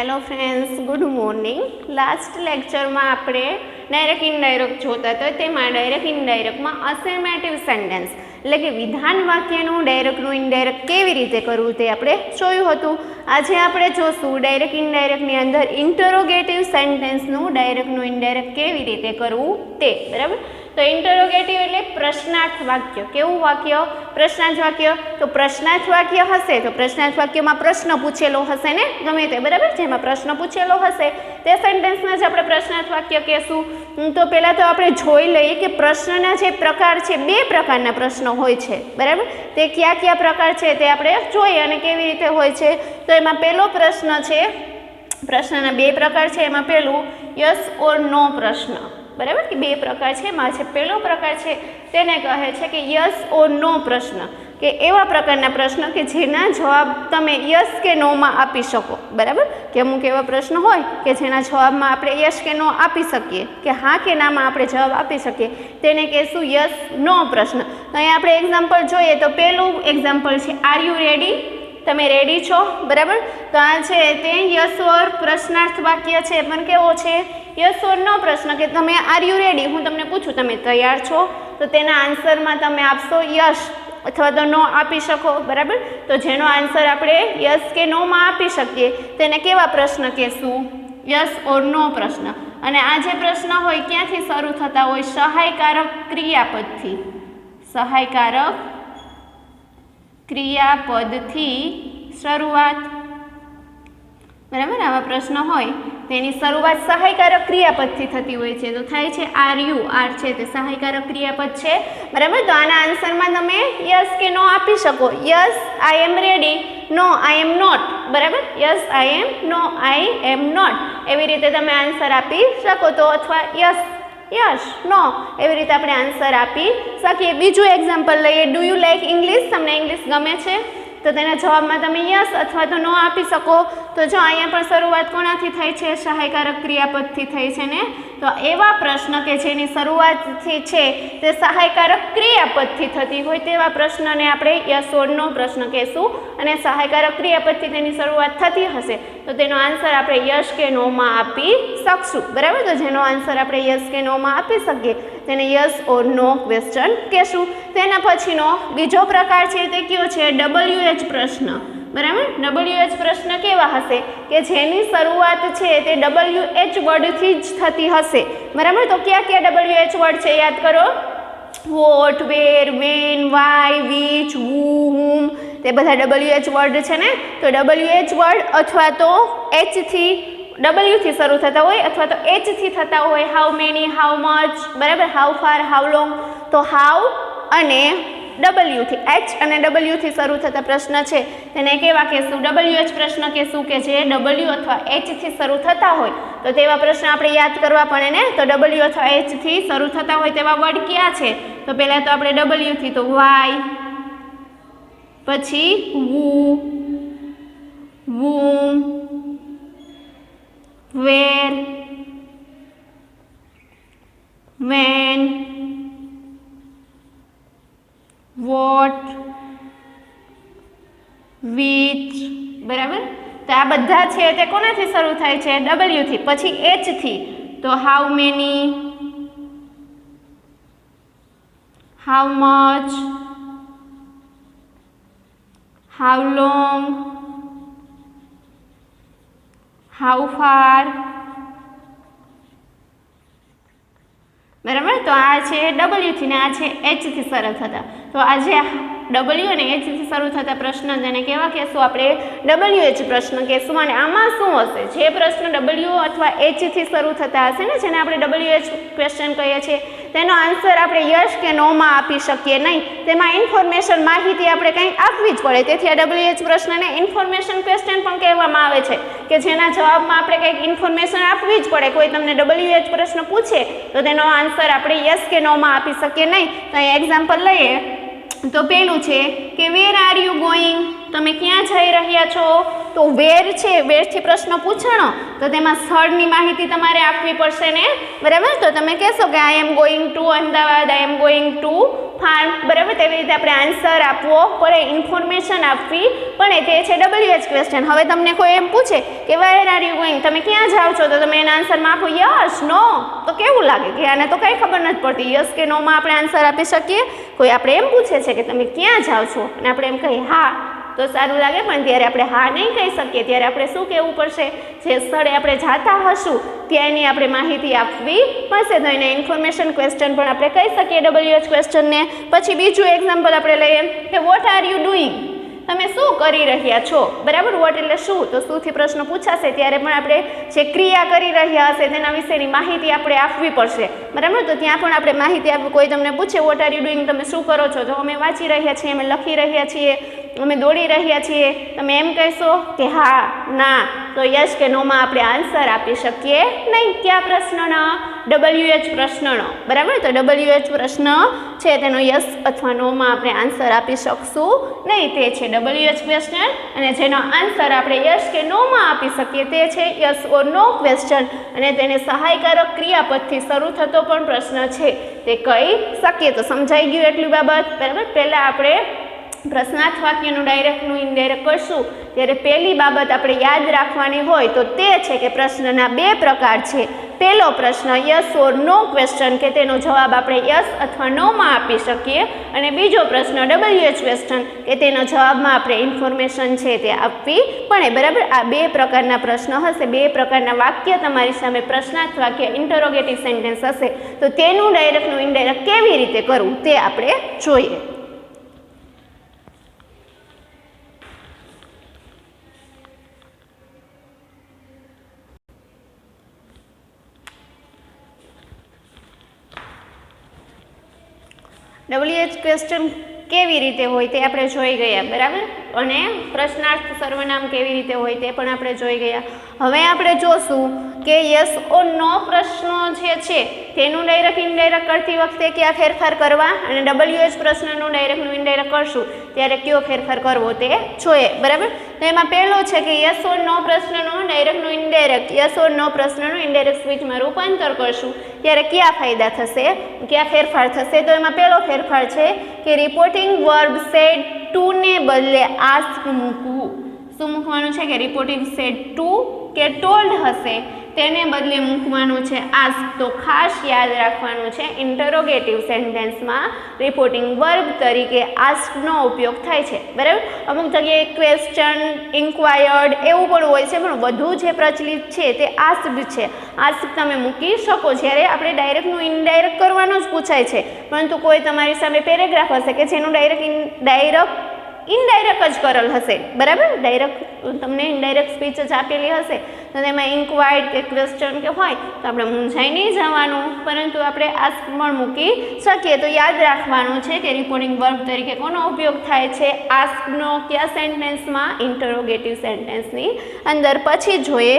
Hello friends, good morning. Last lecture में आपणे direct indirect जोता तो तेमां डायरेक्ट इनडायरेक्ट में अफर्मेटिव सेंटेन्स एटले के विधान वाक्यनुं डायरेक्टनुं इनडायरेक्ट केवी रीते करवुं ते आपणे जोयुं हतुं। आजे आपणे जोशुं डायरेक्ट इनडायरेक्टनी अंदर इंटरोगेटिव सेंटेन्सनुं डायरेक्टनुं इनडायरेक्ट केवी रीते करवुं ते। बराबर। तो इंटरोगेटिव एटले प्रश्नार्थ वाक्य। केवुं वाक्य? प्रश्नार्थ वाक्य। तो प्रश्नार्थ वाक्य हशे तो प्रश्नार्थ वाक्य में प्रश्न पूछेलो हशे ने गमे ते। बराबर। जेमां प्रश्न पूछेलो हशे ते सेंटेन्सने ज आपणे प्रश्नार्थ वाक्य कहेशुं। तो पहेला तो आपणे जोई लईए के प्रश्नना जे प्रकार छे, बे प्रकारना प्रश्न होय छे। बराबर। ते क्या क्या प्रकार छे ते आपणे जोईए अने केवी रीते होय छे। तो एमां पहेलो प्रश्न छे, प्रश्नना बे प्रकार छे। एमां पहेलुं यस और नो प्रश्न। बराबर कि बे प्रकार छे। एमां छे पहेलो प्रकार छे तेने कहे छे कि यस और नो प्रश्न, के एवा प्रकारना प्रश्न के जेना जवाब तमे यस के नो में आपी शको। बराबर कि अमुक एवा प्रश्न होय के जेना जवाब में आपणे यस के नो आपी शकीए, के हाँ के ना में आपणे जवाब आपी शकीए, तेने कहेशुं यस नो प्रश्न। तो अहीं आपणे एक्जाम्पल जोईए तो पहेलुं एक्जाम्पल छे आर यू रेडी, तमे रेडी छो। बराबर। तो आ छे ते यस और प्रश्नार्थ वाक्य छे पण केवो छे यस और नो प्रश्न, के तमे आर यू रेडी, हूँ तमने पूछूं तमे तैयार छो, तो तेना आंसर में तमे आपशो यस अथवा तो नो आपी शको। बराबर। तो जेनो आंसर आपणे यस के नो में आपी शकीए तेने केवा प्रश्न कहेशुं? यस और नो प्रश्न। अने आ जे प्रश्न होय क्यांथी शरू थता होय? सहायकारक क्रियापदथी। सहायकारक क्रियापदथी शरूआत। बराबर। आवा प्रश्न होय तेनी शरूआत सहायकारक क्रियापदथी थती होय छे। तो थाय छे आर यू, आर छे ते सहायकारक क्रियापद छे। बराबर। तो आना आंसर में तमे यस के नो आपी शको। Yes I am ready, no I am not. बराबर। Yes I am, no I am not, एवी रीते तमे आंसर आपी शको। तो अथवा यस यस नो एवी रीते आपणे आंसर आपी शकीए। बीजुं एक्जाम्पल लईए, डू यू लाइक इंग्लिश, तमने इंग्लिश गमे छे, तो तेना जवाब में तमे यस अथवा तो नो आपी शको। तो जो अहींया पण शरूआत कोनाथी थई छे? सहायकारक क्रियापदथी थई छे ने। तो एवा प्रश्न के जेनी शरूआत थी छे ते सहायकारक क्रियापदथी थती होय तेवा प्रश्नने आपणे यस और नो प्रश्न कहेशुं। अने सहायकारक क्रियापदथी तेनी शरूआत थती हशे तो तेनो आंसर आपणे यस के नो में आपी शकशुं। बराबर। तो जेनो आंसर आपणे यस के नो में आपी शकीए तेने यस और नो क्वेश्चन कहेशुं। तेना पछीनो बीजो प्रकार छे ते कयो छे? WH प्रश्न। बराबर। WH प्रश्न केवा हशे? के जेनी शरूआत छे ते WH वर्ड थी ज थती हशे। बराबर। तो क्या क्या WH वर्ड छे याद करो? वोट, वेर, वेन, वाय, विच, हू, हुम, ते बधा WH वर्ड छे ने। तो WH वर्ड अथवा तो H थी, W थी शरू थता होय अथवा तो H थी थता होय। How many, how much. बराबर। How far, how long. तो हाउ अने W थी, H अने W थी शरू थता प्रश्न छे तेने केवा कहेशुं? WH प्रश्न कहेशुं, के जे W अथवा H थी शरू थता होय तो तेवा प्रश्न आपणे याद करवा पड़े ने। तो W अथवा H थी शरू थता होय तेवा वर्ड क्या छे? तो पहेला तो आपणे W थी तो वाय, पछी वू, वूम, वेर, वेन, वोट, वीच। बराबर। तो आ बधा छे ते कोनाथी शरू थाय छे? W थी। पछी H थी तो how many, how much, how long, how far. बराबर। तो आ छे W थी ने आ छे H थी शरू थता। तो आज W અને H થી શરૂ થતા પ્રશ્ન જેને કેવા કહેશું? આપણે WH પ્રશ્ન કહેશું। અને આમાં શું હશે? જે પ્રશ્ન W અથવા H થી શરૂ થતા હશે ને, જેને આપણે WH ક્વેશ્ચન કહીએ છીએ, તેનો આન્સર આપણે યસ કે નો માં આપી શકીએ નહીં। તેમાં ઇન્ફોર્મેશન, માહિતી આપણે કંઈ આપવી જ પડે। તેથી આ WH પ્રશ્નને ઇન્ફોર્મેશન ક્વેશ્ચન પણ કહેવામાં આવે છે, કે જેના જવાબમાં આપણે કંઈક ઇન્ફોર્મેશન આપવી જ પડે। કોઈ તમને WH પ્રશ્ન પૂછે તો તેનો આન્સર આપણે યસ કે નો માં આપી શકીએ નહીં। તો અહીં એક્ઝામ્પલ લઈએ तो पहलू है कि वेर आर यू गोइंग, તમે ક્યાં જઈ રહ્યા છો? તો વેર છે, વેરથી પ્રશ્ન પૂછાણો તો તેમાં સ્થળની માહિતી તમારે આપવી પડશે ને, બરાબર. તો તમે કહેશો કે I am going to Ahmedabad, I am going to farm, બરાબર. તેવી રીતે આપણે આન્સર આપવો પડે, ઇન્ફોર્મેશન આપવી પડે. તે છે WH ક્વેશ્ચન. હવે તમને કોઈ એમ પૂછે કે વેર આર યુ ગોઈંગ, તમે ક્યાં જાઓ છો? તો તમે એના આન્સરમાં આપો યસ, નો. તો કેવું લાગે કે આને તો કંઈ ખબર નથી પડતી, યસ કે નોમાં આપણે આન્સર આપી શકીએ? કોઈ આપણે એમ પૂછે છે કે તમે ક્યાં જાઓ છો અને આપણે એમ કહીએ હા, તો સારું લાગે. પણ ત્યારે આપણે હા નહીં કહી શકીએ, ત્યારે આપણે શું કહેવું પડશે? જે સ્થળે આપણે જાતા હશું ત્યાંની આપણે માહિતી આપવી પડશે. તો એને ઇન્ફોર્મેશન ક્વેશ્ચન પણ આપણે કહી શકીએ, WH ક્વેશ્ચનને. પછી બીજું એક્ઝામ્પલ આપણે લઈએ કે વોટ આર યુ ડુઈંગ, તમે શું કરી રહ્યા છો, બરાબર. વોટ એટલે શું, તો શુંથી પ્રશ્ન પૂછાશે ત્યારે પણ આપણે જે ક્રિયા કરી રહ્યા હશે તેના વિશેની માહિતી આપણે આપવી પડશે, બરાબર. તો ત્યાં પણ આપણે માહિતી આપવી. કોઈ તમને પૂછે વોટ આર યુ ડુઈંગ, તમે શું કરો છો? તો અમે વાંચી રહ્યા છીએ, અમે લખી રહ્યા છીએ, અમે દોડી રહ્યા છીએ. તમે એમ કહેશો કે હા, ના, તો યસ કે નોમાં આપણે આન્સર આપી શકીએ નહીં. કયા પ્રશ્નનો? WH પ્રશ્નનો, બરાબર. તો WH પ્રશ્ન છે તેનો યસ અથવા નોમાં આપણે આન્સર આપી શકશું નહીં. તે છે WH ક્વેશ્ચન, અને જેનો આન્સર આપણે યસ કે નોમાં આપી શકીએ તે છે યસ ઓર નો ક્વેશ્ચન. અને તેને સહાયકારક ક્રિયાપદથી શરૂ થતો પણ પ્રશ્ન છે તે કહી શકીએ. તો સમજાઈ ગયું એટલી બાબત, બરાબર. પહેલાં આપણે પ્રશ્નાર્થ વાક્યનું ડાયરેક્ટનું ઇનડાયરેક્ટ કરશું ત્યારે પહેલી બાબત આપણે યાદ રાખવાની હોય તો તે છે કે પ્રશ્નના બે પ્રકાર છે. પહેલો પ્રશ્ન યસ ઓર નો ક્વેશ્ચન, કે તેનો જવાબ આપણે યસ અથવા નોમાં આપી શકીએ. અને બીજો પ્રશ્ન WH ક્વેશ્ચન, કે તેનો જવાબમાં આપણે ઇન્ફોર્મેશન છે તે આપવી પડે, બરાબર. આ બે પ્રકારના પ્રશ્ન હશે, બે પ્રકારના વાક્ય તમારી સામે, પ્રશ્નાર્થ વાક્ય, ઇન્ટરોગેટિવ સેન્ટેન્સ હશે. તો તેનું ડાયરેક્ટનું ઇનડાયરેક્ટ કેવી રીતે કરવું તે આપણે જોઈએ. WH ક્વેશ્ચન કેવી રીતે હોય તે આપણે જોઈ ગયા, બરાબર. અને પ્રશ્નાર્થ સર્વનામ કેવી રીતે હોય તે પણ આપણે જોઈ ગયા. હવે આપણે જોશું કે યસ ઓર નો પ્રશ્નો જે છે તેનું ડાયરેક્ટ ઇનડાયરેક્ટ કરતી વખતે કયા ફેરફાર કરવા, અને WH પ્રશ્નનું ડાયરેક્ટનું ઇનડાયરેક્ટ કરશું ત્યારે કયો ફેરફાર કરવો તે જોઈએ, બરાબર. તો એમાં પહેલો છે કે યસ ઓર નો પ્રશ્નનું ડાયરેક્ટનું ઇનડાયરેક્ટ, યસ ઓર નો પ્રશ્નનું ઇનડાયરેક્ટ સ્પીચમાં રૂપાંતર કરશું ત્યારે કયા ફાયદા થશે, કયા ફેરફાર થશે. તો એમાં પહેલો ફેરફાર છે કે રિપોર્ટિંગ વર્બ સેડ ટુ ને બદલે આસ્ક મૂકવું. શું મૂકવાનું છે? કે રિપોર્ટિંગ સેડ ટુ કે ટોલ્ડ હશે તેને બદલે મૂકવાનું છે આસ્ક. તો ખાસ યાદ રાખવાનું છે ઇન્ટરોગેટિવ સેન્ટેન્સમાં રિપોર્ટિંગ વર્બ તરીકે આસ્કનો ઉપયોગ થાય છે, બરાબર. અમુક જગ્યાએ ક્વેશ્ચન, ઇન્ક્વાયર્ડ એવું પણ હોય છે, પણ વધુ જે પ્રચલિત છે તે આસ્કડ છે. આસ્ક તમે મૂકી શકો જ્યારે આપણે ડાયરેક્ટનું ઇનડાયરેક્ટ કરવાનું જ પૂછાય છે. પરંતુ કોઈ તમારી સામે પેરેગ્રાફ હશે કે જેનું ઇનડાયરેક્ટ જ કરેલ હશે, બરાબર. ડાયરેક્ટ તમને ઇનડાયરેક્ટ સ્પીચ જ આપેલી હશે તો તેમાં ઇન્ક્વાયર્ડ કે ક્વેશ્ચન કે હોય તો આપણે મૂંઝાઈ નહીં જવાનું, પરંતુ આપણે આસ્ક પણ મૂકી શકીએ. તો યાદ રાખવાનું છે કે રિપોર્ટિંગ વર્બ તરીકે કોનો ઉપયોગ થાય છે? આસ્કનો. કયા સેન્ટેન્સમાં? ઇન્ટરોગેટિવ સેન્ટેન્સની અંદર. પછી જોઈએ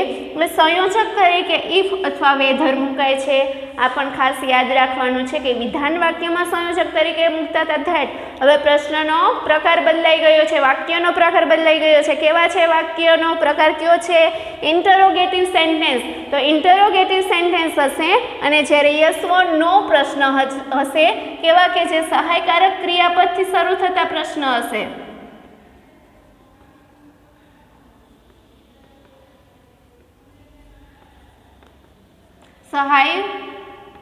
સંયોજક તરીકે ઇફ અથવા વેધર મુકાય છે. આ પણ ખાસ યાદ રાખવાનું છે કે વિધાન વાક્યમાં સંયોજક તરીકે મૂકતા હતા ધેટ. હવે પ્રશ્નનો પ્રકાર બદલાઈ ગયો છે, વાક્યનો પ્રકાર બદલાઈ ગયો છે. કેવા છે વાક્યનો પ્રકાર? કયો છે? Interrogative sentence. તો ઇન્ટરોગેટિવ સેન્ટેન્સ હશે અને જ્યારે યસ ઓર નો પ્રશ્ન હશે કેવા? કે જે સહાયકારક ક્રિયાપદથી શરૂ થતા પ્રશ્ન હશે. સહાય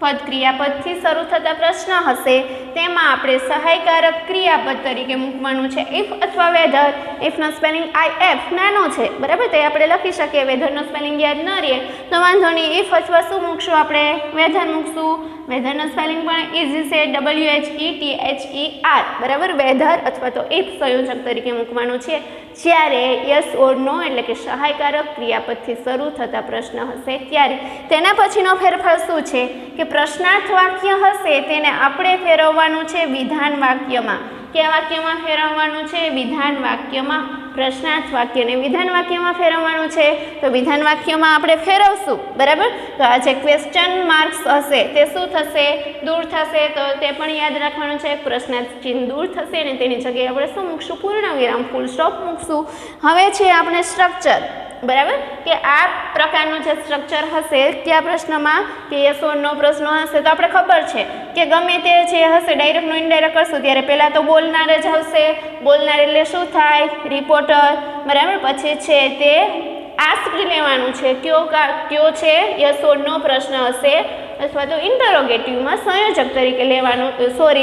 પદ ક્રિયાપદથી શરૂ થતા પ્રશ્ન હશે તેમાં આપણે સહાયકારક ક્રિયાપદ તરીકે મૂકવાનું છે ઇફ અથવા વેધર. ઇફનો સ્પેલિંગ IF નાનો છે, બરાબર. તે આપણે લખી શકીએ. વેધરનો સ્પેલિંગ યાદ ન રહે તો વાંધો નહીં. ઇફ અથવા શું મૂકશું આપણે? વેધર મૂકશું. વેધરનો સ્પેલિંગ પણ ઇઝી છે, WHETHER, બરાબર. વેધર અથવા તો ઇફ સંયોજક તરીકે મૂકવાનું છે જ્યારે યસ ઓર નો એટલે કે સહાયકારક ક્રિયાપદથી શરૂ થતા પ્રશ્ન હશે ત્યારે. તેના પછીનો ફેરફાર શું છે કે પ્રશ્નાર્થ વાક્ય હશે તેને આપણે ફેરવવાનું છે વિધાન વાક્યમાં. કયા વાક્યમાં ફેરવવાનું છે? વિધાન વાક્યમાં. પ્રશ્નાર્થ વાક્યને વિધાન વાક્યમાં ફેરવવાનું છે. તો વિધાન વાક્યમાં આપણે ફેરવશું, બરાબર. તો આ જે ક્વેશ્ચન માર્ક્સ હશે તે શું થશે? દૂર થશે. તો તે પણ યાદ રાખવાનું છે. પ્રશ્નાર્થ ચિહ્ન દૂર થશે અને તેની જગ્યાએ આપણે શું મૂકશું? પૂર્ણ વિરામ, ફૂલ સ્ટોપ મૂકશું. હવે છે આપણે સ્ટ્રક્ચર, બરાબર, કે આ પ્રકારનું જે સ્ટ્રક્ચર હશે કયા પ્રશ્નમાં કે યસ ઓર નો પ્રશ્ન હશે તો આપણે ખબર છે કે ગમે તે જે હશે ડાયરેક્ટનું ઇનડાયરેક્ટ કરશું ત્યારે પહેલાં તો બોલનાર જ હશે. બોલનાર એટલે શું થાય? રિપોર્ટર, બરાબર. પછી છે તે આસ્ક લેવાનું છે. કયો છે યસ ઓર નો પ્રશ્ન હશે અથવા તો ઇન્ટરોગેટિવમાં સંયોજક તરીકે લેવાનું,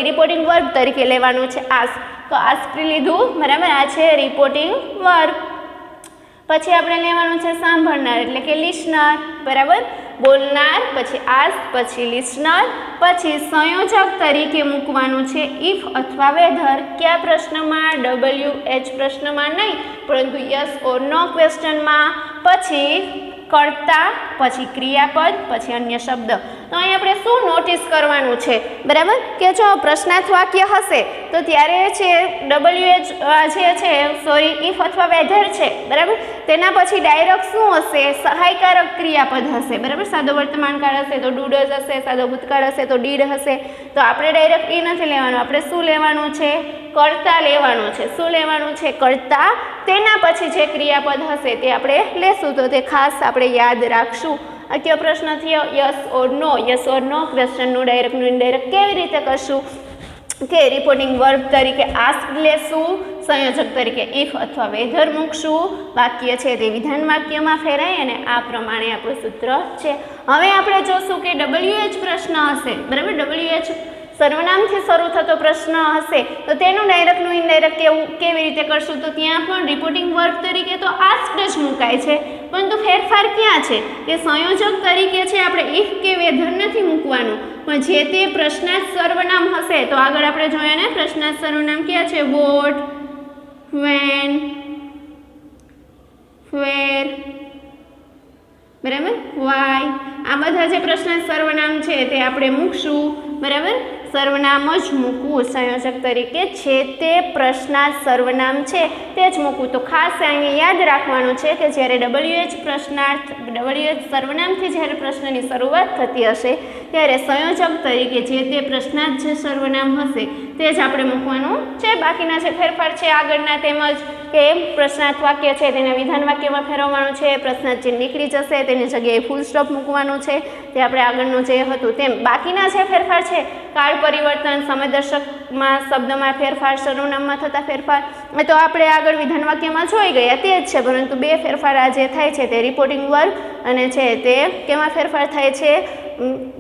રિપોર્ટિંગ વર્બ તરીકે લેવાનું છે આસ્ક. તો આસ્ક લીધું, બરાબર. આ છે રિપોર્ટિંગ વર્બ. પછી આપણે લેવાનું છે સાંભળનાર એટલે કે લિસનર, બરાબર. બોલનાર, પછી આસ્ક, પછી લિસનર, પછી સંયોજક તરીકે મૂકવાનું છે ઇફ અથવા વેધર. કયા પ્રશ્નમાં? WH પ્રશ્નમાં નહીં, પરંતુ યસ ઓર નો ક્વેશ્ચનમાં. પછી કર્તા, પછી ક્રિયાપદ, પછી અન્ય શબ્દ. તો અહીં આપણે શું નોટિસ કરવાનું છે, બરાબર, કે જો પ્રશ્નાર્થ વાક્ય હશે તો ત્યારે છે WH જે છે ઇફ અથવા વેધર છે, બરાબર. તેના પછી ડાયરેક્ટ શું હશે? સહાયકારક ક્રિયાપદ હશે, બરાબર. સાદો વર્તમાનકાળ હશે તો ડુ ડઝ હશે, સાદો ભૂતકાળ હશે તો ડીડ હશે. તો આપણે ડાયરેક્ટ એ નથી લેવાનું, આપણે શું લેવાનું છે? કર્તા લેવાનું છે. શું લેવાનું છે? કર્તા. તેના પછી જે ક્રિયાપદ હશે તે આપણે લેશું. તો તે ખાસ આપણે યાદ રાખશું. આ કયો પ્રશ્ન થયો? Yes or no. Yes or no ક્વેશ્ચનનું ડાયરેક્ટનું ઇનડાયરેક્ટ કેવી રીતે કરશું? કે રિપોર્ટિંગ વર્બ તરીકે આસ્ક લેશું, સંયોજક તરીકે ઇફ અથવા વેધર મૂકશું. વાક્ય છે તે વિધાન વાક્યમાં ફેરાય અને આ પ્રમાણે આપણું સૂત્ર છે. હવે આપણે જોશું કે WH પ્રશ્ન હશે, બરાબર. WH સર્વનામથી શરૂ થતો પ્રશ્ન હશે તો તેનું ડાયરેક્ટનું ઇનડાયરેક્ટ કેવી રીતે કરશું? તો ત્યાં પણ રિપોર્ટિંગ વર્બ તરીકે તો આસ્ક્ડ જ મુકાય છે, પરંતુ ફેરફાર ક્યાં છે? કે સંયોજક તરીકે છે આપણે ઇફ કે વેધર નથી મૂકવાનું, પણ જે તે પ્રશ્નાર્થ સર્વનામ હશે તો આગળ આપણે જોઈએ ને પ્રશ્નાર્થ સર્વનામ ક્યાં છે? વોટ, વેન, વેર, બરાબર, વાય. આ બધા જે પ્રશ્નાર્થ સર્વનામ છે તે આપણે મૂકશું, બરાબર. સર્વનામ જ મૂકવું સંયોજક તરીકે, છે તે પ્રશ્નાર્થ સર્વનામ છે તે જ મૂકવું. તો ખાસ અહીંયા યાદ રાખવાનું છે કે જ્યારે WH સર્વનામથી જ્યારે પ્રશ્નની શરૂઆત થતી હશે ત્યારે સંયોજક તરીકે જે તે પ્રશ્નાર્થ જે સર્વનામ હશે તે જ આપણે મૂકવાનું છે. બાકીના જે ફેરફાર છે આગળના તેમજ કે પ્રશ્નાર્થ વાક્ય છે તેને વિધાન વાક્યમાં ફેરવવાનું છે. પ્રશ્નાર્થ ચિહ્ન નીકળી જશે તેની જગ્યાએ ફૂલ સ્ટોપ મૂકવાનું છે. તે આપણે આગળનું જે હતું તેમ. બાકીના જે ફેરફાર છે કાળ પરિવર્તન, સમયદર્શકમાં શબ્દમાં ફેરફાર, સર્વનામમાં થતા ફેરફાર, તો આપણે આગળ વિધાન વાક્યમાં જોઈ ગયા તે જ છે, પરંતુ બે ફેરફાર આ જે થાય છે તે રિપોર્ટિંગ વર્બ અને છે તે કેમાં ફેરફાર થાય છે?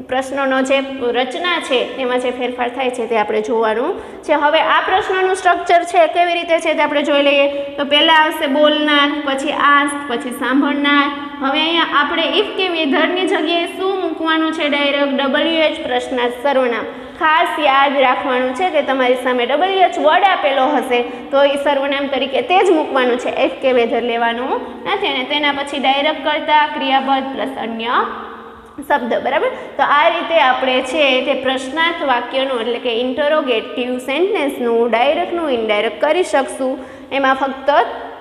પ્રશ્નોનો જે રચના છે તેમાં જે ફેરફાર થાય છે તે આપણે જોવાનું છે. હવે આ પ્રશ્નનું સ્ટ્રક્ચર છે કેવી રીતે છે તે આપણે જોઈ લઈએ. તો પહેલાં આવશે બોલનાર, પછી આસ્ક, પછી સાંભળનાર. હવે અહીંયા આપણે ઇફ કે વેધરની જગ્યાએ શું મૂકવાનું છે? ડાયરેક્ટ WH પ્રશ્નાર્થ સર્વનામ. ખાસ યાદ રાખવાનું છે કે તમારી સામે WH વર્ડ આપેલો હશે તો એ સર્વનામ તરીકે તે જ મૂકવાનું છે, ઇફ કે વેધર લેવાનું નથી. અને તેના પછી ડાયરેક્ટ કરતા ક્રિયાપદ પ્લસ અન્ય શબ્દ, બરાબર. તો આ રીતે આપણે છે તે પ્રશ્નાર્થ વાક્યનું એટલે કે ઇન્ટરોગેટિવ સેન્ટેન્સનું ડાયરેક્ટનું ઇનડાયરેક્ટ કરી શકશું. એમાં ફક્ત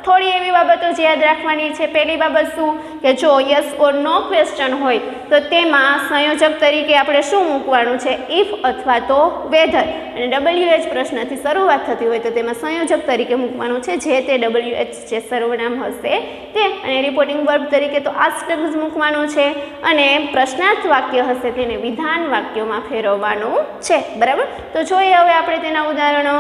થોડી એવી બાબતો જ યાદ રાખવાની છે. પહેલી બાબત શું કે જો યસ ઓર નો ક્વેશ્ચન હોય તો તેમાં સંયોજક તરીકે આપણે શું મૂકવાનું છે? ઇફ અથવા તો વેધર. અને WH પ્રશ્નથી શરૂઆત થતી હોય તો તેમાં સંયોજક તરીકે મૂકવાનું છે જે તે WH જે સર્વનામ હશે તે. અને રિપોર્ટિંગ વર્બ તરીકે તો આસ્ક્ડ જ મૂકવાનું છે. અને પ્રશ્નાર્થ વાક્ય હશે તેને વિધાન વાક્યોમાં ફેરવવાનું છે, બરાબર. તો જોઈએ હવે આપણે તેના ઉદાહરણો.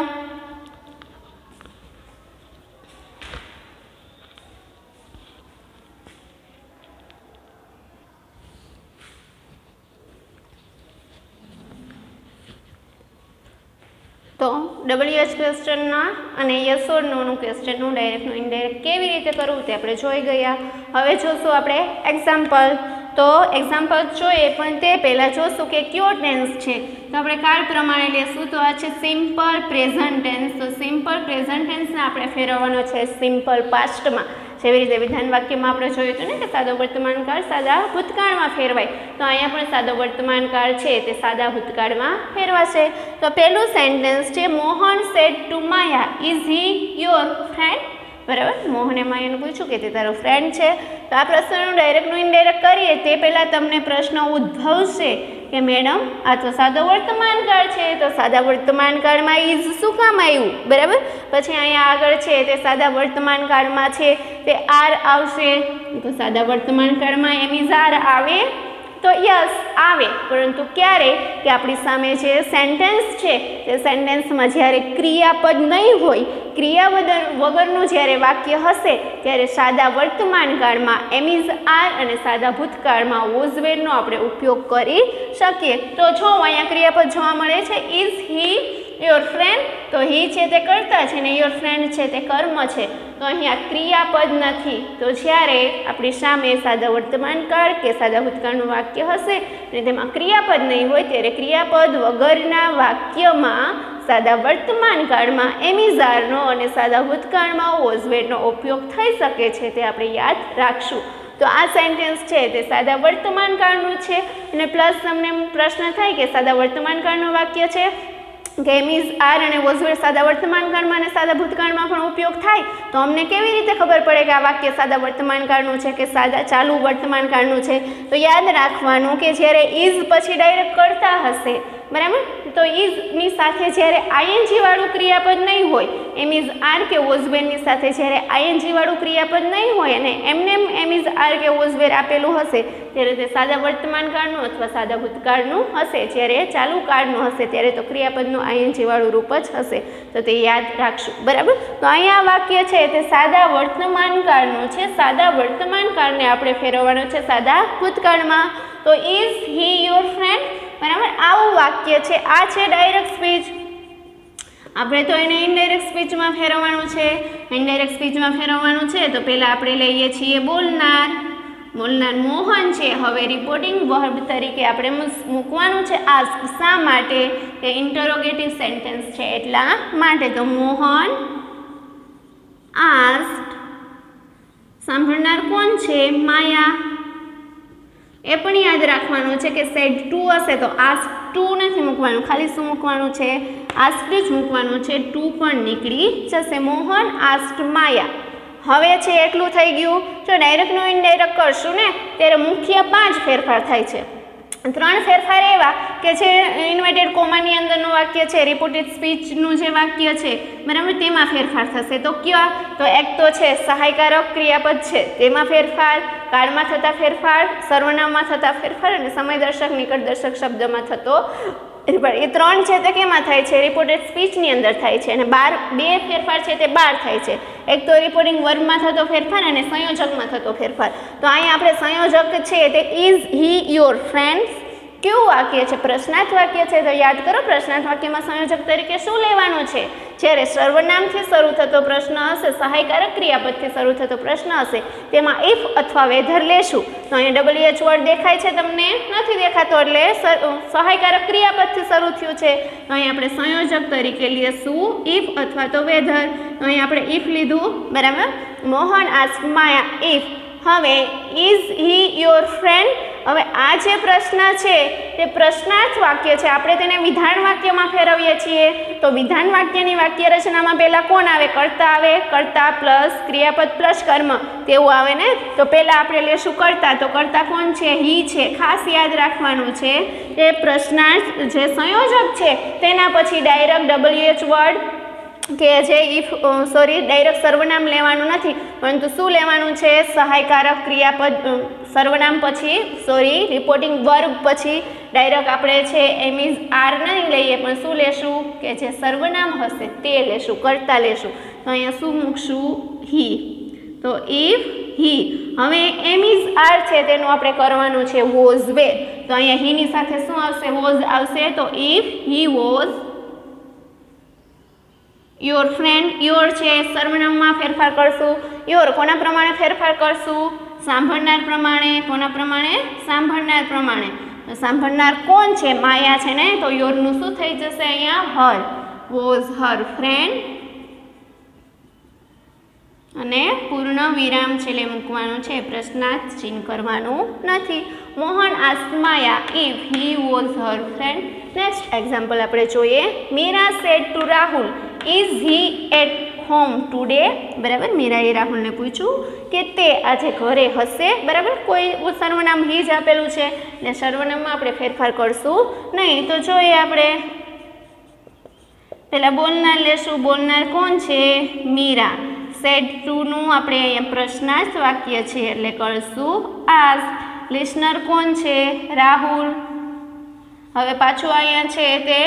તો WH ક્વેશ્ચનના અને યસ ઓર નોનું ક્વેશ્ચનનું ડાયરેક્ટનું ઇનડાયરેક્ટ કેવી રીતે કરવું તે આપણે જોઈ ગયા. હવે જોશું આપણે એક્ઝામ્પલ. તો એક્ઝામ્પલ જોઈએ પણ તે પહેલાં જોશું કે કયો ટેન્સ છે. તો આપણે કાળ પ્રમાણે લેશું. તો આ છે સિમ્પલ પ્રેઝન્ટ ટેન્સ. તો સિમ્પલ પ્રેઝન્ટ ટેન્સને આપણે ફેરવવાનો છે સિમ્પલ પાસ્ટમાં. જેવી રીતે વિધાન વાક્યમાં આપણે જોયું હતું ને કે સાદો વર્તમાનકાળ સાદા ભૂતકાળમાં ફેરવાય, તો અહીંયા પણ સાદો વર્તમાનકાળ છે તે સાદા ભૂતકાળમાં ફેરવાશે. તો પહેલું સેન્ટેન્સ છે Mohan said to Maya, is he your friend? બરાબર. મોહને માયાને પૂછ્યું કે તે તારો ફ્રેન્ડ છે. તો આ પ્રશ્નનું ડાયરેક્ટનું ઇનડાયરેક્ટ કરીએ તે પહેલાં તમને પ્રશ્ન ઉદ્ભવશે કે મેડમ આ તો સાદો વર્તમાન કાળ છે, તો સાદા વર્તમાન કાળમાં ઇઝ શું કામ આવ્યું? બરાબર. પછી અહીંયા આગળ છે તે સાદા વર્તમાન કાળમાં છે તે આર આવશે, તો સાદા વર્તમાન કાળમાં એમ ઇઝ આર આવે તો યસ આવે, પરંતુ ક્યારે કે આપણી સામે જે સેન્ટેન્સ છે તે સેન્ટેન્સમાં જ્યારે ક્રિયાપદ નહીં હોય, ક્રિયા વગરનું જ્યારે વાક્ય હશે ત્યારે સાદા વર્તમાન કાળમાં એમ ઇઝ આર અને સાદા ભૂતકાળમાં વોઝ વેરનો આપણે ઉપયોગ કરી શકીએ. તો જો અહીંયા ક્રિયાપદ જોવા મળે છે ઇઝ હી યોર ફ્રેન્ડ, તો હી છે તે કર્તા છે ને યોર ફ્રેન્ડ છે તે કર્મ છે, તો અહીંયા ક્રિયાપદ નથી. તો જ્યારે આપણી સામે સાદા વર્તમાન કાળ કે સાદા ભૂતકાળનું વાક્ય હશે અને તેમાં ક્રિયાપદ નહીં હોય ત્યારે ક્રિયાપદ વગરના વાક્યમાં સાદા વર્તમાન કાળમાં એમ ઇઝ આરનો અને સાદા ભૂતકાળમાં વોઝ વેરનો ઉપયોગ થઈ શકે છે, તે આપણે યાદ રાખશું. તો આ સેન્ટેન્સ છે તે સાદા વર્તમાન કાળનું છે અને પ્લસ તમને પ્રશ્ન થાય કે સાદા વર્તમાન કાળનું વાક્ય છે કે એમ ઇઝ આર અને વોઝ વેર સાદા વર્તમાન કાળમાં અને સાદા ભૂતકાળમાં પણ ઉપયોગ થાય, તો અમને કેવી રીતે ખબર પડે કે આ વાક્ય સાદા વર્તમાન કાળનું છે કે સાદા ચાલુ વર્તમાન કાળનું છે? તો યાદ રાખવાનું કે જ્યારે ઇઝ પછી ડાયરેક્ટ કરતા હશે, બરાબર, તો ઇઝની સાથે જ્યારે આઈએનજી વાળું ક્રિયાપદ નહીં હોય, એમ ઇઝ આર કે વોઝ વેરની સાથે જ્યારે આઈએનજી વાળું ક્રિયાપદ નહીં હોય અને એમને એમ ઇઝ આર કે વોઝ વેર આપેલું હશે ત્યારે તે સાદા વર્તમાન કાળનું અથવા સાદા ભૂતકાળનું હશે. જ્યારે ચાલુ કાળનું હશે ત્યારે તો ક્રિયાપદનું આઈએનજી વાળું રૂપ જ હશે, તો તે યાદ રાખશું. બરાબર. તો અહીંયા વાક્ય છે તે સાદા વર્તમાન કાળનું છે, સાદા વર્તમાન કાળને આપણે ફેરવવાનું છે સાદા ભૂતકાળમાં. તો ઇઝ હી યોર ફ્રેન્ડ, બરાબર, આવું વાક્ય છે. આ છે ડાયરેક્ટ સ્પીચ, આપણે તો એને ઇનડાયરેક્ટ સ્પીચમાં ફેરવવાનું છે. ઇનડાયરેક્ટ સ્પીચમાં ફેરવવાનું છે તો પહેલાં આપણે લઈએ છીએ બોલનાર. બોલનાર મોહન છે. હવે રિપોર્ટિંગ વર્બ તરીકે આપણે મૂકવાનું છે આસ્ક. શા માટે? કે ઇન્ટરોગેટિવ સેન્ટેન્સ છે એટલા માટે. તો મોહન આસ્ક્ડ. સાંભળનાર કોણ છે? માયા. એ પણ યાદ રાખવાનું છે કે સેડ ટુ હશે તો આસ્ક ટુ નથી મૂકવાનું, ખાલી શું મૂકવાનું છે? આસ્ક્ડ જ મૂકવાનું છે. ટુ પણ નીકળી જશે. મોહન આસ્ક્ડ માયા. હવે છે એટલું થઈ ગયું. જો ડાયરેક્ટનું ઇનડાયરેક્ટ કરશું ને ત્યારે મુખ્ય 5 ફેરફાર થાય છે. 3 ફેરફાર એવા કે જે ઇન્વર્ટેડ કોમાની અંદરનું વાક્ય છે, રિપોર્ટેડ સ્પીચનું જે વાક્ય છે, બરાબર, તેમાં ફેરફાર થશે. તો કયા? તો એક તો છે સહાયકારક ક્રિયાપદ છે તેમાં ફેરફાર, કાળમાં થતા ફેરફાર, સર્વનામમાં થતા ફેરફાર અને સમયદર્શક નિકટદર્શક શબ્દમાં થતો ફેરફાર. એ 3 છે તે કેમાં થાય છે? રિપોર્ટેડ સ્પીચની અંદર થાય છે. અને 2 ફેરફાર છે તે 12 થાય છે. એક તો રિપોર્ટિંગ વર્બમાં થતો ફેરફાર અને સંયોજકમાં થતો ફેરફાર. તો અહીંયા આપણે સંયોજક છે તે ઇઝ હી યોર ફ્રેન્ડ્સ કેવું વાક્ય છે? પ્રશ્નાર્થ વાક્ય છે. તો યાદ કરો પ્રશ્નાર્થ વાક્યમાં સંયોજક તરીકે શું લેવાનું છે? જ્યારે સર્વનામથી શરૂ થતો પ્રશ્ન હશે, સહાયકારક ક્રિયાપદથી શરૂ થતો પ્રશ્ન હશે, તેમાં ઇફ અથવા વેધર લેશું. તો અહીંયા WH વર્ડ દેખાય છે તમને? નથી દેખાતો, એટલે સહાયકારક ક્રિયાપદથી શરૂ થયું છે. તો અહીં આપણે સંયોજક તરીકે લેશું ઇફ અથવા તો વેધર. તો અહીં આપણે ઇફ લીધું, બરાબર. Mohan ask Maya if. હવે ઇઝ હી યોર ફ્રેન્ડ. હવે આ જે પ્રશ્ન છે તે પ્રશ્નાર્થ વાક્ય છે, આપણે તેને વિધાન વાક્યમાં ફેરવીએ છીએ. તો વિધાન વાક્યની વાક્ય રચનામાં પહેલાં કોણ આવે? કર્તા આવે. કર્તા પ્લસ ક્રિયાપદ પ્લસ કર્મ તેવું આવે ને. તો પહેલાં આપણે લેશું કર્તા. તો કર્તા કોણ છે? હી છે. ખાસ યાદ રાખવાનું છે કે પ્રશ્નાર્થ જે સંયોજક છે તેના પછી ડાયરેક્ટ WH વર્ડ કે જે ડાયરેક્ટ સર્વનામ લેવાનું નથી, પરંતુ શું લેવાનું છે? સહાયકારક ક્રિયાપદ સર્વનામ પછી રિપોર્ટિંગ વર્બ પછી ડાયરેક્ટ આપણે છે એમ ઇઝ આર નહીં લઈએ, પણ શું લેશું? કે જે સર્વનામ હશે તે લેશું, કર્તા લેશું. તો અહીંયા શું મૂકશું? હી. તો ઇફ હી. હવે એમ ઇઝ આર છે તેનું આપણે કરવાનું છે વોઝ વેર. તો અહીંયા હીની સાથે શું આવશે? વોઝ આવશે. તો if he was your friend. Your છે સર્વનામમાં ફેરફાર કરશું. યોર કોના પ્રમાણે ફેરફાર કરશું? સાંભળનાર પ્રમાણે. કોના પ્રમાણે? સાંભળનાર પ્રમાણે. તો સાંભળનાર કોણ છે? માયા છે ને. તો યોરનું શું થઈ જશે અહીંયા? હર. વોઝ હર ફ્રેન્ડ અને પૂર્ણ વિરામ છેલ્લે મૂકવાનું છે, પ્રશ્નાર્થ ચિહ્ન કરવાનું નથી. Mohan asked Maya if he was her friend. Next example આપણે જોઈએ. Meera said to Rahul is he at home today, બરાબર. મીરાએ રાહુલને પૂછ્યું કે તે આજે ઘરે હશે, બરાબર. કોઈ સર્વનામ હી જ આપેલું છે એટલે સર્વનામમાં આપણે ફેરફાર કરશું નહીં. તો જોઈએ આપણે પેલા બોલનાર લેશું. બોલનાર કોણ છે? મીરા. સેડ ટુનું આપણે અહીંયા પ્રશ્નાર્થ વાક્ય છે એટલે કરશું આસ્ક. લિસનર કોણ છે? રાહુલ. હવે પાછું અહીંયા છે તે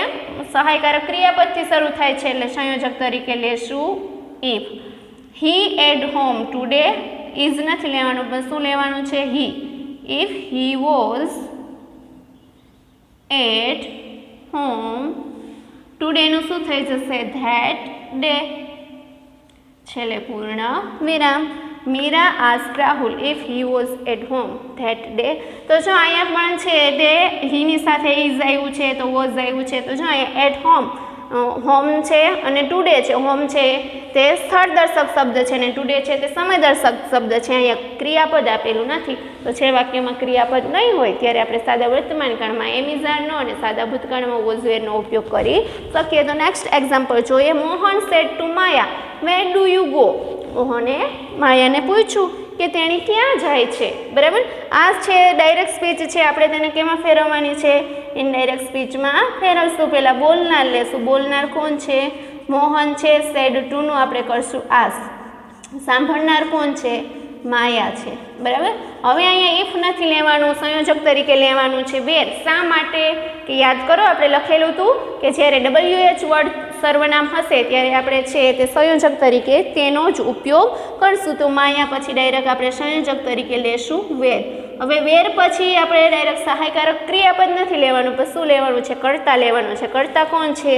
સહાયકારક ક્રિયાપદથી શરૂ થાય છે એટલે સંયોજક તરીકે લેશું if. He at home today, is નથી લેવાનું પણ શું લેવાનું છે? He. If he was at home ટુડેનું શું થઈ જશે? That day. છેલ્લે પૂર્ણ વિરામ. Meera ask Rahul if he was at home that day. તો જો અહીંયા પણ છે તે હીની સાથે ઇઝ આવ્યું છે તો વોઝ આવ્યું છે. તો જો અહીંયા એટ હોમ, હોમ છે અને ટુડે છે. હોમ છે તે સ્થળ દર્શક શબ્દ છે અને ટુડે છે તે સમય દર્શક શબ્દ છે. અહીંયા ક્રિયાપદ આપેલું નથી. તો છે વાક્યમાં ક્રિયાપદ નહીં હોય ત્યારે આપણે સાદા વર્તમાનકાળમાં એમ ઇઝ આર નો અને સાદા ભૂતકાળમાં વોઝ વેરનો ઉપયોગ કરી શકીએ. તો નેક્સ્ટ એક્ઝામ્પલ જોઈએ. Mohan said to Maya where do you go. મોહને માયાને પૂછ્યું કે તેણી ક્યાં જાય છે, બરાબર. આ છે ડાયરેક્ટ સ્પીચ છે, આપણે તેને કેમાં ફેરવવાની છે? ઇનડાયરેક્ટ સ્પીચમાં ફેરવશું. પહેલાં બોલનાર લેશું. બોલનાર કોણ છે? મોહન છે. સેડ ટુનું આપણે કરશું આસ્ક. સાંભળનાર કોણ છે? માયા છે, બરાબર. હવે અહીંયા ઇફ નથી લેવાનું, સંયોજક તરીકે લેવાનું છે વેર. શા માટે? કે યાદ કરો આપણે લખેલું હતું કે જ્યારે WH વર્ડ સર્વનામ હશે ત્યારે આપણે છે તે સંયોજક તરીકે તેનો જ ઉપયોગ કરશું. તો માયા પછી ડાયરેક્ટ આપણે સંયોજક તરીકે લેશું વેર. હવે વેર પછી આપણે ડાયરેક્ટ સહાયકારક ક્રિયાપદ નથી લેવાનું પણ શું લેવાનું છે? કર્તા લેવાનું છે. કર્તા કોણ છે?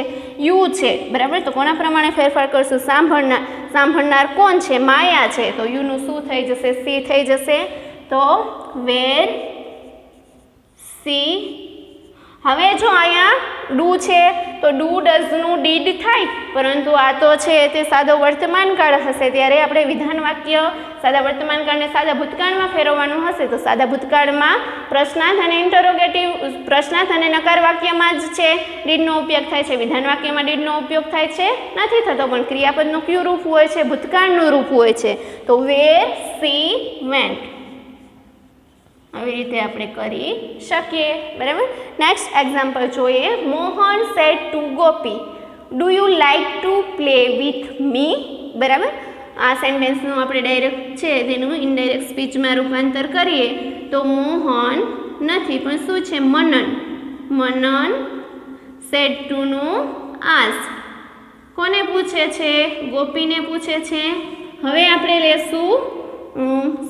યુ છે, બરાબર. તો કોના પ્રમાણે ફેરફાર કરશું? સાંભળનાર. સાંભળનાર કોણ છે? માયા છે. તો યુનું શું થઈ જશે? સી થઈ જશે. તો વેર સી. હવે જો અહીંયા ડુ છે તો ડુ ડઝનું ડીડ થાય, પરંતુ આ તો છે તે સાદો વર્તમાનકાળ હશે ત્યારે આપણે વિધાન વાક્ય સાદા વર્તમાનકાળને સાદા ભૂતકાળમાં ફેરવવાનું હશે. તો સાદા ભૂતકાળમાં પ્રશ્નાર્થ અને ઇન્ટરોગેટિવ, પ્રશ્નાર્થ અને નકાર વાક્યમાં જ છે ડીડનો ઉપયોગ થાય છે. વિધાન વાક્યમાં ડીડનો ઉપયોગ થાય છે નથી થતો, પણ ક્રિયાપદનું કયું રૂપ હોય છે? ભૂતકાળનું રૂપ હોય છે. તો વેર સી વેન્ટ. આવી રીતે આપણે કરી શકીએ, બરાબર. નેક્સ્ટ એક્ઝામ્પલ જોઈએ. Mohan said to Gopi do you like to play with me, બરાબર. આ સેન્ટેન્સનું આપણે ડાયરેક્ટ છે તેનું ઇનડાયરેક્ટ સ્પીચમાં રૂપાંતર કરીએ તો મોહન નથી પણ શું છે? મનન. મનન સેડ ટુનું આસ્ક. કોને પૂછે છે? ગોપીને પૂછે છે. હવે આપણે લેશું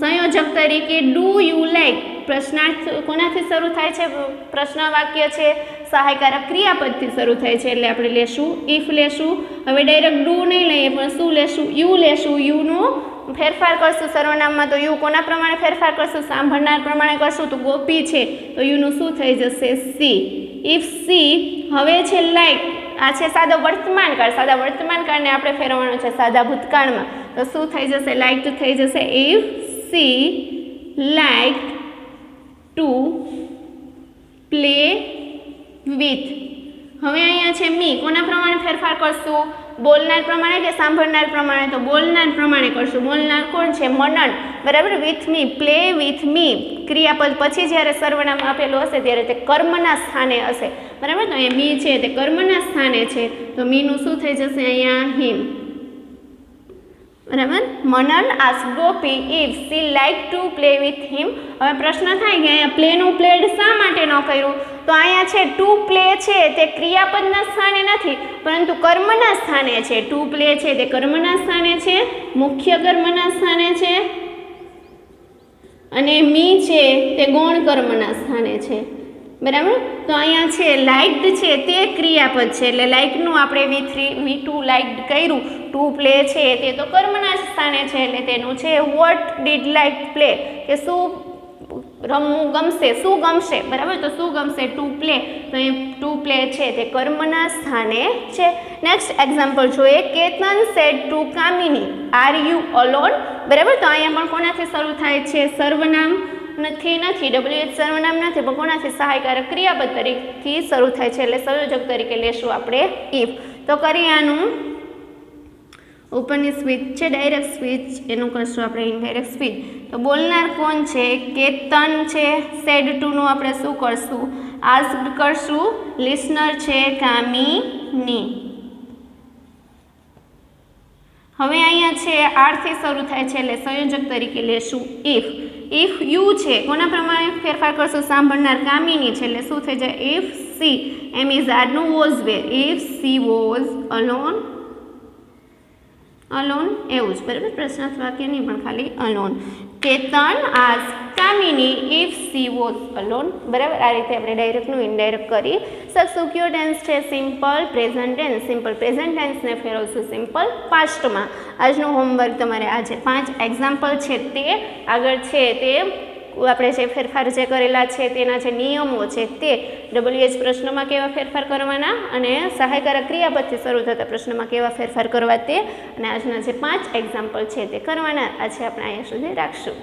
સંયોજક તરીકે ડુ યુ લાઇક. પ્રશ્નાર્થ કોનાથી શરૂ થાય છે? પ્રશ્ન વાક્ય છે, સહાયકારક ક્રિયાપદથી શરૂ થાય છે એટલે આપણે લેશું ઇફ લેશું. હવે ડાયરેક્ટ ડુ નહીં લઈએ પણ શું લેશું? યુ લેશું. યુનું ફેરફાર કરશું સર્વનામમાં. તો યુ કોના પ્રમાણે ફેરફાર કરશું? સાંભળનાર પ્રમાણે કરશું. તો ગોપી છે તો યુનું શું થઈ જશે? સી. If she. હવે છે લાઇક. આ છે સાદો વર્તમાનકાળ. સાદા વર્તમાનકાળને આપણે ફેરવવાનું છે સાદા ભૂતકાળમાં. તો શું થઈ જશે? લાઇક થઈ જશે. If she like to play with. હવે અહીંયા છે મી. કોના પ્રમાણે ફેરફાર કરશું? બોલનાર પ્રમાણે કે સાંભળનાર પ્રમાણે? તો બોલનાર પ્રમાણે કરશું. બોલનાર કોણ છે? મનન, બરાબર. With me. Play with me. ક્રિયાપદ પછી જ્યારે સર્વનામ આપેલું હશે ત્યારે તે કર્મના સ્થાને હશે, બરાબર. તો અહીંયા મી છે તે કર્મના સ્થાને છે તો મીનું શું થઈ જશે? અહીંયા હિમ, બરાબર. Manan ask Gopi if she like to play with him. હવે પ્રશ્ન થાય કે અહીંયા પ્લેનું પ્લેડ શા માટે ન કર્યું? તો અહીંયા છે ટુ પ્લે છે તે ક્રિયાપદના સ્થાને નથી પરંતુ કર્મના સ્થાને છે. ટુ પ્લે છે તે કર્મના સ્થાને છે, મુખ્ય કર્મના સ્થાને છે, અને મી છે તે ગૌણ કર્મના સ્થાને છે, બરાબર. તો અહીંયા છે લાઇક્ડ છે તે ક્રિયાપદ છે એટલે લાઇકનું આપણે V2 લાઇક્ડ કર્યું. ટુ પ્લે છે તે તો કર્મના સ્થાને છે એટલે તેનું છે વોટ ડીડ લાઇક પ્લે, કે શું રમવું ગમશે, શું ગમશે, બરાબર. તો શું ગમશે? To play. તો એ ટુ પ્લે છે તે કર્મના સ્થાને છે. નેક્સ્ટ એક્ઝામ્પલ જોઈએ. Ketan said to Kamini are you alone, બરાબર. તો અહીંયા પણ કોનાથી શરૂ થાય છે? સર્વનામ નથી WH સર્વનામ નથી પણ કોનાથી? સહાયકારક ક્રિયાપદ તરીકેથી શરૂ થાય છે એટલે સંયોજક તરીકે લેશું આપણે ઇફ. તો કરીએ આનું ઉપરની સ્પીચ છે ડાયરેક્ટ સ્પીચ, એનું કરશું આપણે ઇનડાયરેક્ટ સ્પીચ. તો બોલનાર કોણ છે? કેતન છે. સેડ ટુનું આપણે શું કરશું? આસ્ક્ડ કરશું. લિસનર છે કામિની. હવે અહીંયા છે આરથી શરૂ થાય છે એટલે સંયોજક તરીકે લેશું ઇફ. ઇફ યુ છે કોના પ્રમાણે ફેરફાર કરશું? સાંભળનાર કામિની છે એટલે શું થઈ જાય? If she. એમ ઇઝ આરનું was were. If she was alone. Alone એવું જ બરાબર, પ્રશ્નાર્થ વાક્ય નહીં પણ ખાલી alone. Ketan ask Kamini if she was alone. બરાબર, આ રીતે આપણે ડાયરેક્ટનું ઇનડાયરેક્ટ કરી શકશું. કયો ટેન્સ છે? Simple present tense. Simple present ટેન્સને ફેરવશું સિમ્પલ પાસ્ટમાં. આજનું હોમવર્ક તમારે આ જે 5 એક્ઝામ્પલ છે તે આગળ છે તે આપણે જે ફેરફાર જે કરેલા છે તેના જે નિયમો છે તે WH પ્રશ્નોમાં કેવા ફેરફાર કરવાના અને સહાયકારક ક્રિયાપદથી શરૂ થતા પ્રશ્નમાં કેવા ફેરફાર કરવા તે અને આજના જે 5 એક્ઝામ્પલ છે તે કરવાના. આજે આપણે અહીંયા સુધી રાખશું.